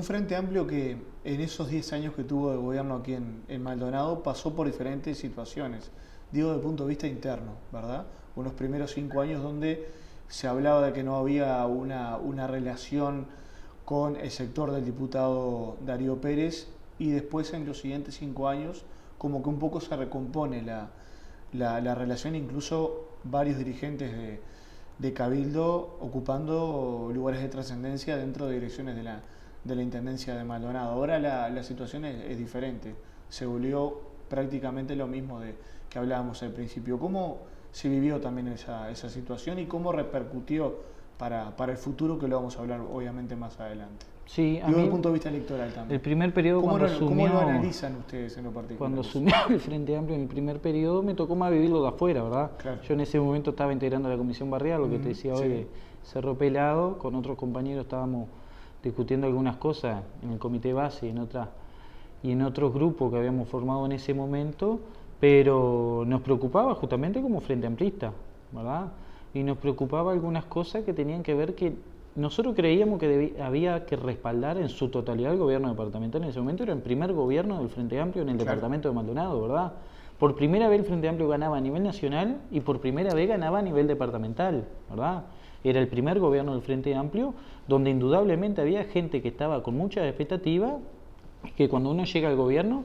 Frente Amplio que en esos 10 años que tuvo de gobierno aquí en Maldonado pasó por diferentes situaciones, digo desde el punto de vista interno, ¿verdad? Unos primeros 5 años donde se hablaba de que no había una relación con el sector del diputado Darío Pérez, y después en los siguientes 5 años como que un poco se recompone la relación, incluso varios dirigentes de Cabildo ocupando lugares de trascendencia dentro de direcciones de la Intendencia de Maldonado. Ahora la situación es diferente, se volvió prácticamente lo mismo que hablábamos al principio. ¿Cómo se vivió también esa situación y cómo repercutió para el futuro, que lo vamos a hablar obviamente más adelante? Sí, desde el punto de vista electoral también. El primer periodo ¿Cómo lo analizan ustedes en lo particular? Cuando asumió el Frente Amplio en el primer periodo, me tocó más vivirlo de afuera, ¿verdad? Claro. Yo en ese momento estaba integrando la Comisión Barrial, lo que te decía hoy de Cerro Pelado, con otros compañeros estábamos discutiendo algunas cosas en el comité base y en otros grupos que habíamos formado en ese momento, pero nos preocupaba justamente como Frente Amplista, ¿verdad? Y nos preocupaba algunas cosas que tenían que ver que nosotros creíamos que había que respaldar en su totalidad el gobierno departamental. En ese momento era el primer gobierno del Frente Amplio en el departamento de Maldonado, ¿verdad? Por primera vez el Frente Amplio ganaba a nivel nacional y por primera vez ganaba a nivel departamental, ¿verdad? Era el primer gobierno del Frente Amplio donde indudablemente había gente que estaba con muchas expectativas, que cuando uno llega al gobierno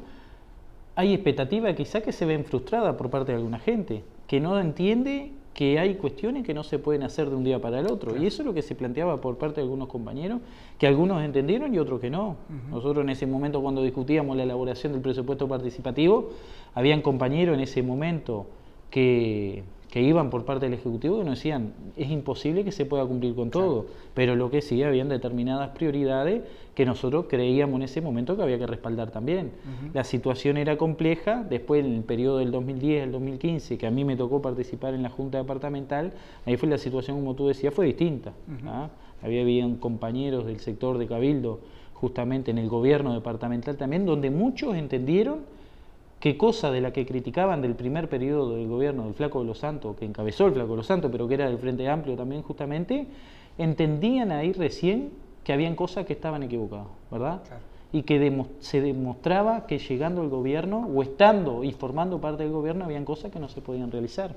hay expectativas quizá que se ven frustradas por parte de alguna gente, que no entiende que hay cuestiones que no se pueden hacer de un día para el otro. Claro. Y eso es lo que se planteaba por parte de algunos compañeros, que algunos entendieron y otros que no. Nosotros en ese momento, cuando discutíamos la elaboración del presupuesto participativo, habían compañeros en ese momento que iban por parte del Ejecutivo y nos decían, es imposible que se pueda cumplir con todo, pero lo que sí, habían determinadas prioridades que nosotros creíamos en ese momento que había que respaldar también. La situación era compleja, después en el periodo del 2010 al 2015, que a mí me tocó participar en la Junta Departamental, ahí fue la situación, como tú decías, fue distinta. Habían compañeros del sector de Cabildo, justamente en el gobierno departamental también, donde muchos entendieron qué cosa de la que criticaban del primer periodo del gobierno del Flaco de los Santos, que encabezó el Flaco de los Santos, pero que era del Frente Amplio también justamente, entendían ahí recién que habían cosas que estaban equivocadas, ¿verdad? Claro. Y que se demostraba que llegando al gobierno, o estando y formando parte del gobierno, habían cosas que no se podían realizar.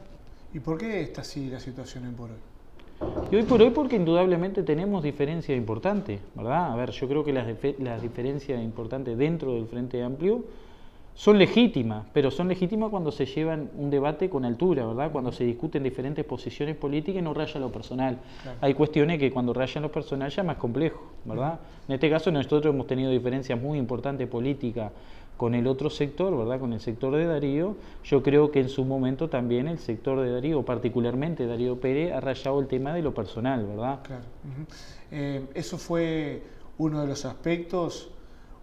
¿Y por qué está así la situación hoy por hoy? Y hoy por hoy porque indudablemente tenemos diferencias importantes, ¿verdad? A ver, yo creo que las diferencias importantes dentro del Frente Amplio son legítimas, pero son legítimas cuando se llevan un debate con altura, ¿verdad? Cuando se discuten diferentes posiciones políticas y no raya lo personal. Claro. Hay cuestiones que cuando rayan lo personal ya es más complejo, ¿verdad? En este caso nosotros hemos tenido diferencias muy importantes políticas con el otro sector, ¿verdad? Con el sector de Darío. Yo creo que en su momento también el sector de Darío, particularmente Darío Pérez, ha rayado el tema de lo personal, ¿verdad? Claro. Eso fue uno de los aspectos,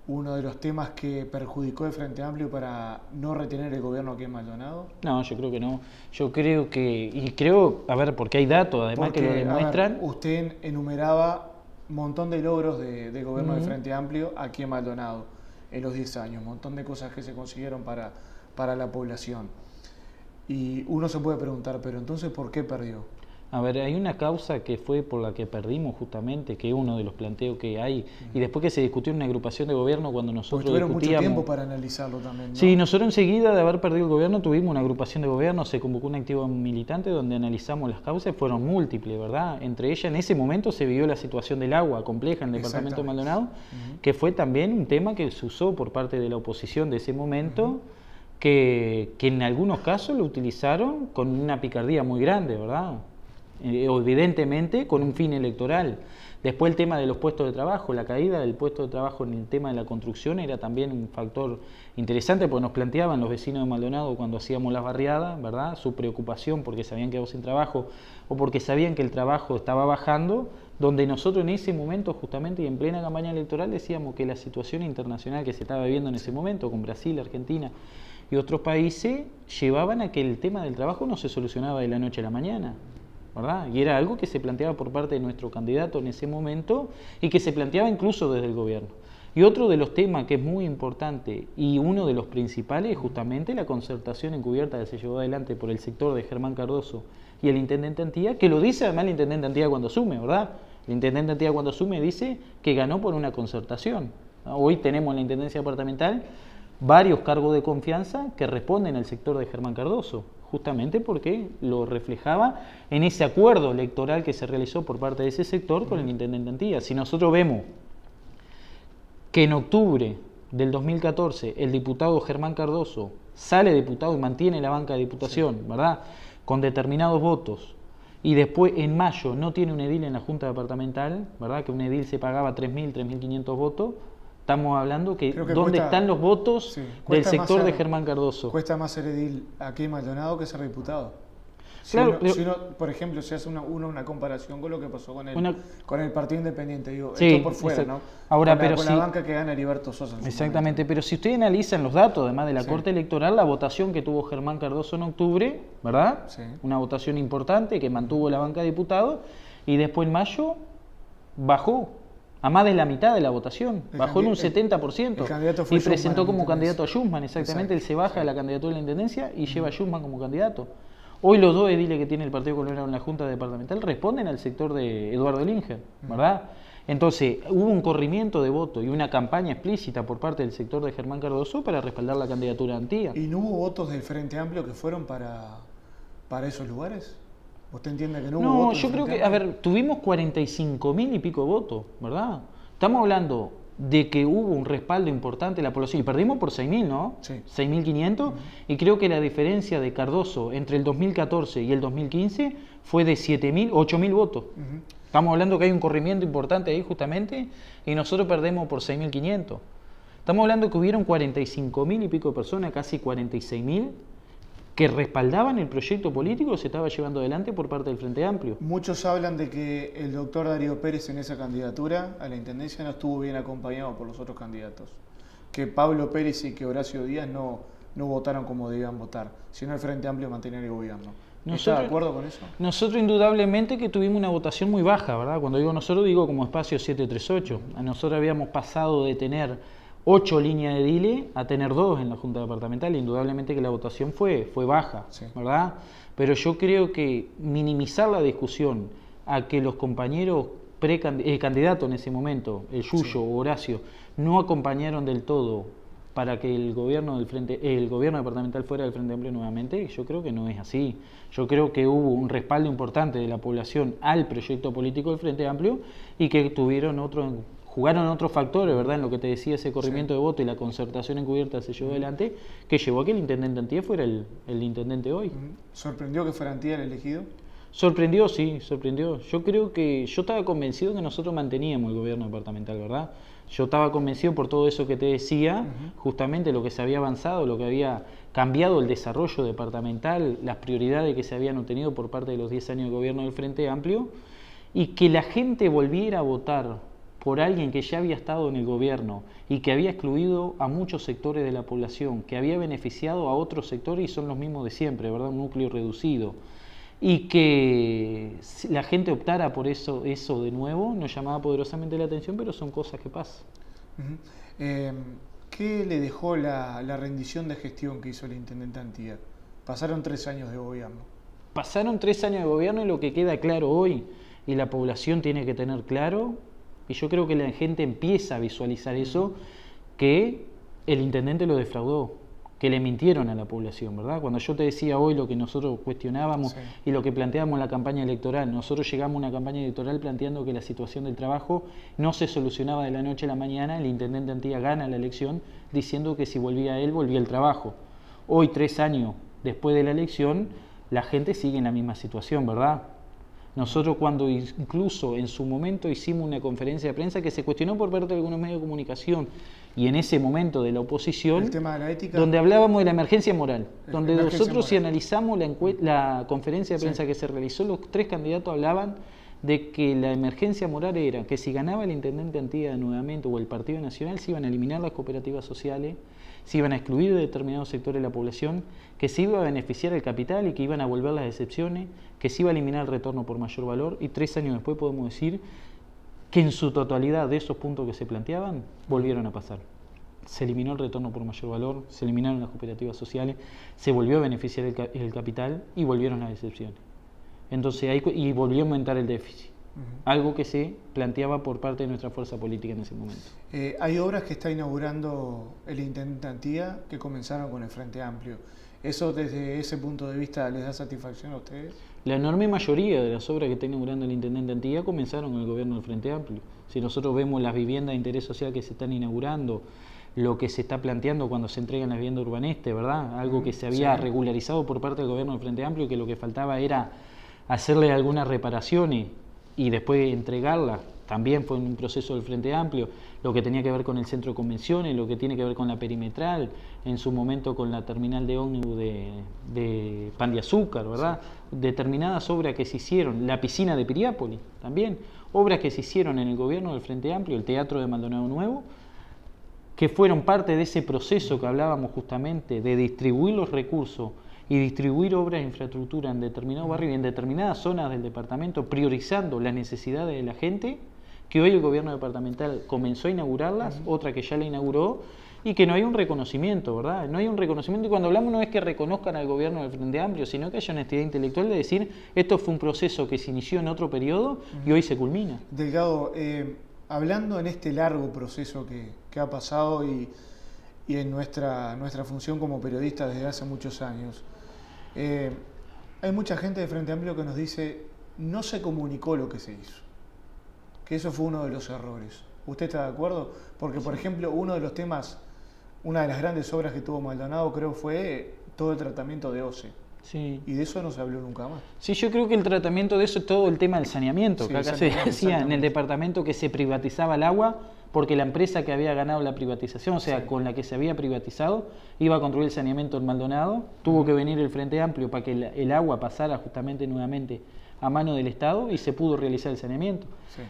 uno de los temas que perjudicó el Frente Amplio para no retener el gobierno aquí en Maldonado. No, yo creo que no. Yo creo que, a ver, porque hay datos además porque, que lo demuestran. A ver, usted enumeraba un montón de logros de gobierno del Frente Amplio aquí en Maldonado en los 10 años, un montón de cosas que se consiguieron para la población. Y uno se puede preguntar, pero entonces, ¿por qué perdió? A ver, hay una causa que fue por la que perdimos justamente, que es uno de los planteos que hay, y después que se discutió en una agrupación de gobierno cuando nosotros tuvieron discutíamos... mucho tiempo para analizarlo también, ¿no? Sí, nosotros enseguida de haber perdido el gobierno tuvimos una agrupación de gobierno, se convocó una actividad militante donde analizamos las causas, fueron múltiples, ¿verdad? Entre ellas, en ese momento se vivió la situación del agua compleja en el departamento de Maldonado, que fue también un tema que se usó por parte de la oposición de ese momento, que en algunos casos lo utilizaron con una picardía muy grande, ¿verdad? Evidentemente con un fin electoral. Después el tema de los puestos de trabajo, la caída del puesto de trabajo en el tema de la construcción era también un factor interesante, porque nos planteaban los vecinos de Maldonado cuando hacíamos las barriadas, ¿verdad? Su preocupación porque se habían quedado sin trabajo o porque sabían que el trabajo estaba bajando, donde nosotros en ese momento justamente y en plena campaña electoral decíamos que la situación internacional que se estaba viviendo en ese momento con Brasil, Argentina y otros países llevaban a que el tema del trabajo no se solucionaba de la noche a la mañana, ¿verdad? Y era algo que se planteaba por parte de nuestro candidato en ese momento y que se planteaba incluso desde el gobierno. Y otro de los temas que es muy importante y uno de los principales es justamente la concertación encubierta que se llevó adelante por el sector de Germán Cardoso y el intendente Antía, que lo dice además el intendente Antía cuando asume, ¿verdad? El intendente Antía cuando asume dice que ganó por una concertación. Hoy tenemos en la Intendencia Departamental varios cargos de confianza que responden al sector de Germán Cardoso, justamente porque lo reflejaba en ese acuerdo electoral que se realizó por parte de ese sector con el intendente Antía. Si nosotros vemos que en octubre del 2014 el diputado Germán Cardoso sale diputado y mantiene la banca de diputación, sí, ¿verdad?, con determinados votos, y después en mayo no tiene un edil en la Junta Departamental, ¿verdad?, que un edil se pagaba 3.000, 3.500 votos, estamos hablando que ¿dónde están los votos, sí, del sector de Germán Cardoso? Cuesta más ser edil aquí en Maldonado que ser diputado. Claro, si uno, por ejemplo, se hace una comparación con lo que pasó con el Partido Independiente, digo, sí, esto por fuera, ¿no? Ahora, con la banca que gana Heriberto Sosa. Exactamente, pero si ustedes analizan los datos, además de la Corte Electoral, la votación que tuvo Germán Cardoso en octubre, ¿verdad? Sí. Una votación importante que mantuvo la banca de diputados, y después en mayo bajó a más de la mitad de la votación, bajó en un 70%, y presentó como candidato a Schumann, exactamente. Él se baja de la candidatura de la Intendencia y lleva a Schumann como candidato. Hoy los dos ediles que tiene el Partido Colorado en la Junta Departamental responden al sector de Eduardo Elinger, ¿verdad? Entonces, hubo un corrimiento de voto y una campaña explícita por parte del sector de Germán Cardoso para respaldar la candidatura de Antía. ¿Y no hubo votos del Frente Amplio que fueron para esos lugares? ¿Usted entiende que no hubo votos? No, yo creo que, a ver, tuvimos 45.000 y pico votos, ¿verdad? Estamos hablando de que hubo un respaldo importante de la población, y perdimos por 6.000, ¿no? Sí. 6.500, y creo que la diferencia de Cardoso entre el 2014 y el 2015 fue de 7.000, 8.000 votos. Estamos hablando que hay un corrimiento importante ahí justamente, y nosotros perdemos por 6.500. Estamos hablando que hubieron 45.000 y pico de personas, casi 46.000, que respaldaban el proyecto político que se estaba llevando adelante por parte del Frente Amplio. Muchos hablan de que el doctor Darío Pérez en esa candidatura a la Intendencia no estuvo bien acompañado por los otros candidatos, que Pablo Pérez y que Horacio Díaz no votaron como debían votar, sino el Frente Amplio mantener el gobierno. ¿Está de acuerdo con eso? Nosotros indudablemente que tuvimos una votación muy baja, ¿verdad? Cuando digo nosotros, digo como espacio 738. A nosotros habíamos pasado de tener 8 líneas de edile a tener 2 en la Junta Departamental. Indudablemente que la votación fue baja, sí, ¿verdad? Pero yo creo que minimizar la discusión a que los compañeros candidatos en ese momento, el Yuyo, sí, o Horacio, no acompañaron del todo para que el gobierno departamental fuera del Frente Amplio nuevamente, yo creo que no es así. Yo creo que hubo un respaldo importante de la población al proyecto político del Frente Amplio y que jugaron otros factores, ¿verdad? En lo que te decía, ese corrimiento, sí, de voto y la concertación encubierta se llevó adelante, que llevó a que el intendente Antía fuera el intendente hoy. ¿Sorprendió que fuera Antía el elegido? Sorprendió, sí, sorprendió. Yo creo que yo estaba convencido que nosotros manteníamos el gobierno departamental, ¿verdad? Yo estaba convencido por todo eso que te decía, justamente lo que se había avanzado, lo que había cambiado el desarrollo departamental, las prioridades que se habían obtenido por parte de los 10 años de gobierno del Frente Amplio, y que la gente volviera a votar por alguien que ya había estado en el gobierno y que había excluido a muchos sectores de la población, que había beneficiado a otros sectores y son los mismos de siempre, ¿verdad? Un núcleo reducido. Y que la gente optara por eso de nuevo, nos llamaba poderosamente la atención, pero son cosas que pasan. ¿Qué le dejó la rendición de gestión que hizo el intendente Antía? Pasaron 3 años de gobierno. Pasaron 3 años de gobierno y lo que queda claro hoy, y la población tiene que tener claro, y yo creo que la gente empieza a visualizar eso, que el intendente lo defraudó, que le mintieron a la población, ¿verdad? Cuando yo te decía hoy lo que nosotros cuestionábamos, sí, y lo que planteábamos en la campaña electoral, nosotros llegamos a una campaña electoral planteando que la situación del trabajo no se solucionaba de la noche a la mañana. El intendente Antía gana la elección diciendo que si volvía él, volvía el trabajo. Hoy, 3 años después de la elección, la gente sigue en la misma situación, ¿verdad? Nosotros cuando incluso en su momento hicimos una conferencia de prensa que se cuestionó por parte de algunos medios de comunicación y en ese momento de la oposición, el tema de la ética, donde hablábamos de la emergencia moral, donde nosotros si analizamos la conferencia de prensa, sí, que se realizó, los 3 candidatos hablaban de que la emergencia moral era que si ganaba el intendente Antía nuevamente o el Partido Nacional se iban a eliminar las cooperativas sociales, se iban a excluir de determinados sectores de la población, que se iba a beneficiar el capital y que iban a volver las excepciones, que se iba a eliminar el retorno por mayor valor, y 3 años después podemos decir que en su totalidad de esos puntos que se planteaban volvieron a pasar. Se eliminó el retorno por mayor valor, se eliminaron las cooperativas sociales, se volvió a beneficiar el capital y volvieron las excepciones. Entonces y volvió a aumentar el déficit. algo que se planteaba por parte de nuestra fuerza política en ese momento. Hay obras que está inaugurando el intendente Antía que comenzaron con el Frente Amplio. ¿Eso desde ese punto de vista les da satisfacción a ustedes? La enorme mayoría de las obras que está inaugurando el intendente Antía comenzaron con el gobierno del Frente Amplio. Si nosotros vemos las viviendas de interés social que se están inaugurando, lo que se está planteando cuando se entregan las viviendas urbanistas, ¿verdad? Algo que se había regularizado por parte del gobierno del Frente Amplio, que lo que faltaba era hacerle algunas reparaciones y después entregarlas. También fue un proceso del Frente Amplio, lo que tenía que ver con el centro de convenciones, lo que tiene que ver con la perimetral, en su momento con la terminal de ómnibus de Pan de Azúcar, ¿verdad? Determinadas obras que se hicieron, la piscina de Piriápolis también, obras que se hicieron en el gobierno del Frente Amplio, el Teatro de Maldonado Nuevo, que fueron parte de ese proceso que hablábamos justamente de distribuir los recursos y distribuir obras de infraestructura en determinados barrios y en determinadas zonas del departamento, priorizando las necesidades de la gente, que hoy el gobierno departamental comenzó a inaugurarlas, otra que ya la inauguró, y que no hay un reconocimiento, ¿verdad? No hay un reconocimiento, y cuando hablamos no es que reconozcan al gobierno del Frente Amplio, sino que haya honestidad intelectual de decir, esto fue un proceso que se inició en otro periodo y hoy se culmina. Delgado, hablando en este largo proceso que ha pasado y en nuestra función como periodistas desde hace muchos años, hay mucha gente de Frente Amplio que nos dice, no se comunicó lo que se hizo, que eso fue uno de los errores. ¿Usted está de acuerdo? Porque, por ejemplo, uno de los temas, una de las grandes obras que tuvo Maldonado, creo, fue todo el tratamiento de OCE. Sí. Y de eso no se habló nunca más. Sí, yo creo que el tratamiento de eso es todo el tema del saneamiento, que acá se decía en el departamento que se privatizaba el agua porque la empresa que había ganado la privatización, o sea, con la que se había privatizado, iba a construir el saneamiento en Maldonado, tuvo que venir el Frente Amplio para que el agua pasara justamente nuevamente a mano del Estado y se pudo realizar el saneamiento.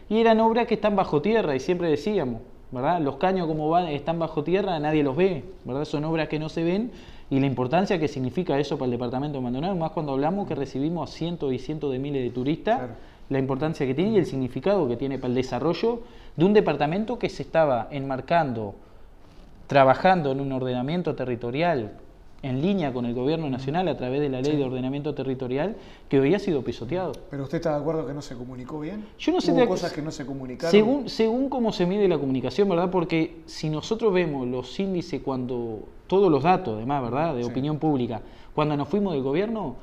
Y eran obras que están bajo tierra y siempre decíamos, ¿verdad? Los caños como van están bajo tierra, nadie los ve, ¿verdad? Son obras que no se ven y la importancia que significa eso para el departamento de Maldonado, más cuando hablamos que recibimos a cientos y cientos de miles de turistas, la importancia que tiene y el significado que tiene para el desarrollo de un departamento que se estaba enmarcando, trabajando en un ordenamiento territorial en línea con el gobierno nacional a través de la ley de ordenamiento territorial que hoy ha sido pisoteado. ¿Pero usted está de acuerdo que no se comunicó bien? Yo no sé. ¿Hubo cosas que no se comunicaron? Según cómo se mide la comunicación, ¿verdad? Porque si nosotros vemos los índices cuando, todos los datos además, ¿verdad? De opinión pública, cuando nos fuimos del gobierno,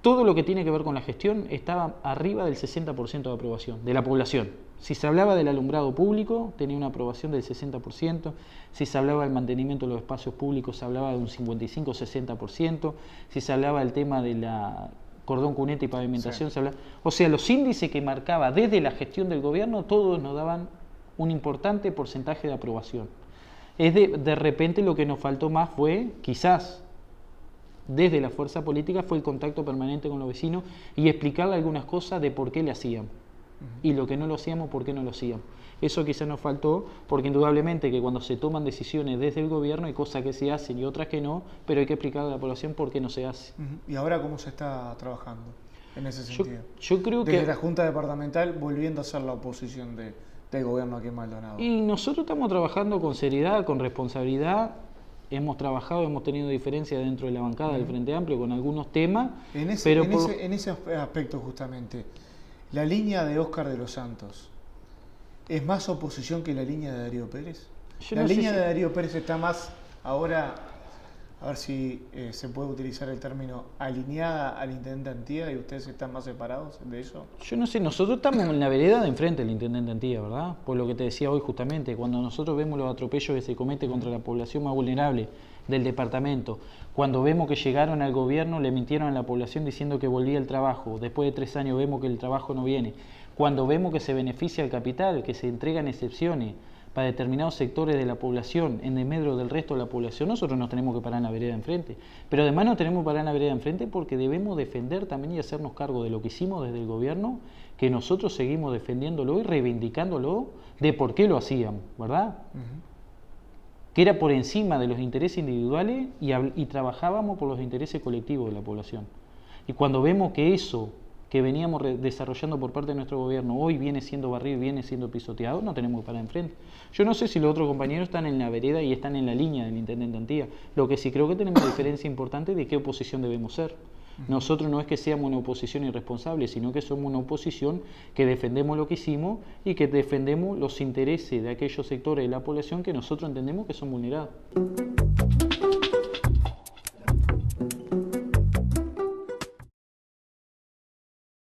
todo lo que tiene que ver con la gestión estaba arriba del 60% de aprobación de la población. Si se hablaba del alumbrado público, tenía una aprobación del 60%. Si se hablaba del mantenimiento de los espacios públicos, se hablaba de un 55-60%. Si se hablaba del tema de la cordón cuneta y pavimentación, se hablaba... O sea, los índices que marcaba desde la gestión del gobierno, todos nos daban un importante porcentaje de aprobación. De repente lo que nos faltó más fue, quizás, desde la fuerza política, fue el contacto permanente con los vecinos y explicarle algunas cosas de por qué le hacíamos. Y lo que no lo hacíamos, por qué no lo hacíamos. Eso quizás nos faltó, porque indudablemente que cuando se toman decisiones desde el gobierno hay cosas que se hacen y otras que no, pero hay que explicarle a la población por qué no se hace. ¿Y ahora cómo se está trabajando en ese sentido? Yo creo desde que... la Junta Departamental volviendo a ser la oposición del gobierno aquí en Maldonado. Y nosotros estamos trabajando con seriedad, con responsabilidad. Hemos trabajado, hemos tenido diferencias dentro de la bancada del Frente Amplio con algunos temas. En ese aspecto justamente, la línea de Óscar de los Santos, ¿es más oposición que la línea de Darío Pérez? La línea de Darío Pérez está más ahora, a ver si se puede utilizar el término, alineada al intendente Antía y ustedes están más separados de eso. Yo no sé, nosotros estamos en la vereda de enfrente del intendente Antía, ¿verdad? Por lo que te decía hoy justamente, cuando nosotros vemos los atropellos que se cometen contra la población más vulnerable del departamento, cuando vemos que llegaron al gobierno, le mintieron a la población diciendo que volvía el trabajo, después de 3 años vemos que el trabajo no viene, cuando vemos que se beneficia al capital, que se entregan excepciones para determinados sectores de la población en desmedro del resto de la población, nosotros nos tenemos que parar en la vereda enfrente. Pero además nos tenemos que parar en la vereda enfrente porque debemos defender también y hacernos cargo de lo que hicimos desde el gobierno, que nosotros seguimos defendiéndolo y reivindicándolo de por qué lo hacíamos, ¿verdad? Que era por encima de los intereses individuales y trabajábamos por los intereses colectivos de la población. Y cuando vemos que eso que veníamos desarrollando por parte de nuestro gobierno hoy viene siendo barrido y viene siendo pisoteado, no tenemos que parar enfrente. Yo no sé si los otros compañeros están en la vereda y están en la línea del intendente Antía. Lo que sí creo que tenemos diferencia importante de qué oposición debemos ser. Nosotros no es que seamos una oposición irresponsable, sino que somos una oposición que defendemos lo que hicimos y que defendemos los intereses de aquellos sectores de la población que nosotros entendemos que son vulnerados.